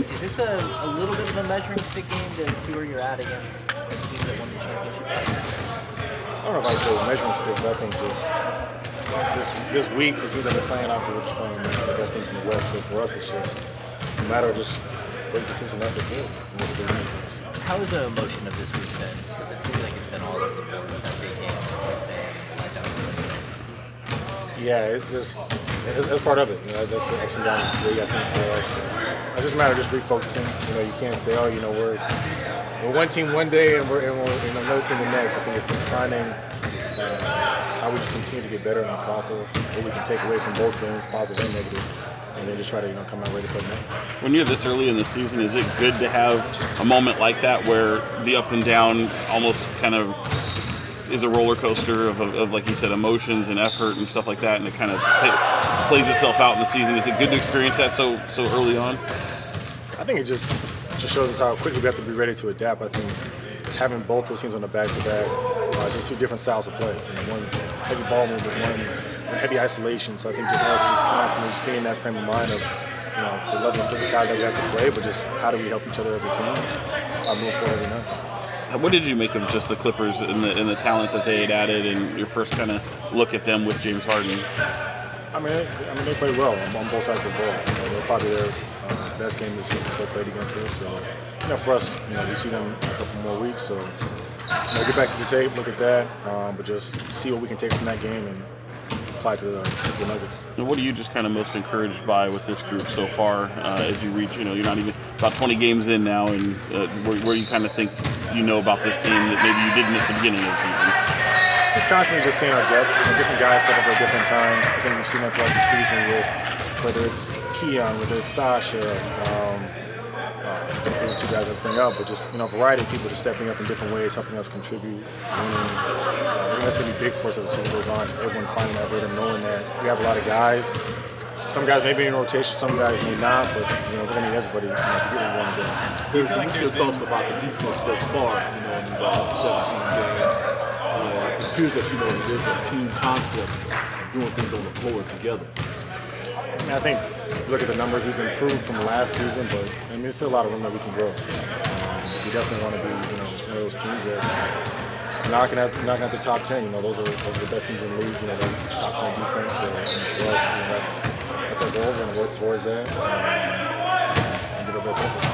Is this a little bit of a measuring stick game to see where you're at against teams that won the championship last year? I don't know if I'd say measuring stick, but I think just this week, the teams that are playing, obviously we're just playing the best teams in the West. So for us, it's just a matter of just great consistent effort too. How is the emotion of this week then? Because it seems like it's been all over the board with that big game on Tuesday and Sactown on Wednesday. Yeah, it's part of it. You know, that's the action down the league, I think, for us. It's just a matter of just refocusing. You know, you can't say, oh, you know, we're one team one day and we're another team the next. I think it's finding how we just continue to get better in the process, what we can take away from both games, positive and negative, and then just try to come out ready to play now. When you're this early in the season, is it good to have a moment like that where the up and down almost kind of is a roller coaster of like you said, emotions and effort and stuff like that, and it kind of plays itself out in the season? Is it good to experience that so early on? I think it just shows us how quickly we have to be ready to adapt. I think having both those teams on the back-to-back, it's just two different styles of play. You know, one's heavy ball movement, one's heavy isolation. So I think just us just constantly just being in that frame of mind of the level of physicality that we have to play, but just how do we help each other as a team move forward every night. What did you make of just the Clippers and the talent that they had added, and your first kind of look at them with James Harden? I mean, they played well on both sides of the ball. It was probably their best game this season they played against us. So, for us, we see them in a couple more weeks. So, get back to the tape, look at that, but just see what we can take from that game and apply to the Nuggets. And what are you just kind of most encouraged by with this group so far as you reach, you're not even about 20 games in now, and where you kind of think about this team that maybe you didn't at the beginning of the season? Just constantly just seeing our depth, different guys step up at different times. I think we've seen that throughout the season with whether it's Keon, whether it's Sasha, those are two guys I bring up, but just a variety of people just stepping up in different ways, helping us contribute. I think that's going to be big for us as the season goes on. Everyone finding that rhythm, knowing that we have a lot of guys. Some guys may be in rotation, some guys may not, but we're going to need everybody to get where we want to go. What's your thoughts about the defense thus far? In these 17 games, it appears that there's a team concept of doing things on the floor together. I think if you look at the numbers, we've improved from last season, but there's still a lot of room that we can grow. We definitely want to be one of those teams that's knocking at the top 10. Those are the best teams in the league. The top 10 defense. So for us, that's our goal. We're going to work towards that and give our best effort.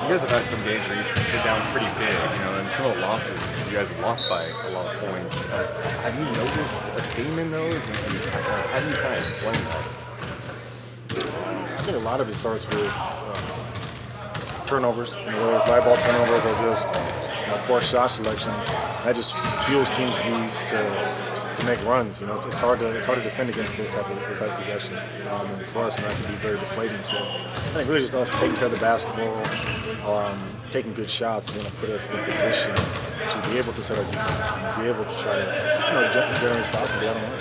You guys have had some games where you get down pretty big, and some of the losses, you guys have lost by a lot of points. Have you noticed a theme in those? And how do you kind of explain that? I think a lot of it starts with turnovers, whether it's live ball turnovers or just poor shot selection. That just fuels teams to make runs. It's hard to defend against those type of possessions. And for us, that can be very deflating. So I think really just us taking care of the basketball, taking good shots is going to put us in position to be able to set our defense and be able to try to generate stops and be out of line.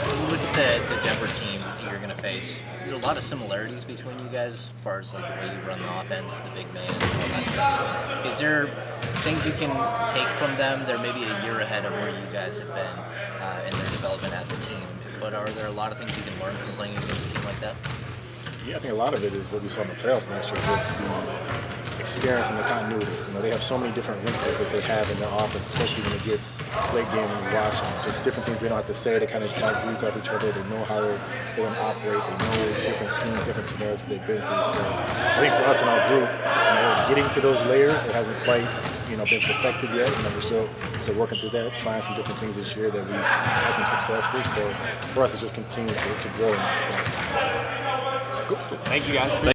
When you look at the Denver team that you're going to face, there's a lot of similarities between you guys as far as like the way you run the offense, the big man, all that stuff. Is there things you can take from them? They're maybe a year ahead of where you guys have been in their development as a team, but are there a lot of things you can learn from playing against a team like that? Yeah, I think a lot of it is what we saw in the playoffs last year, just the experience and the continuity. They have so many different wrinkles that they have in their offense, especially when it gets late game when you watch them. Just different things they don't have to say. They kind of just have reads of each other. They know how they're going to operate. They know different schemes, different scenarios that they've been through. So I think for us in our group, getting to those layers, it hasn't quite been perfected yet. We're still working through that, trying some different things this year that we've had some success with. So for us, it's just continue to grow. Cool. Thank you guys.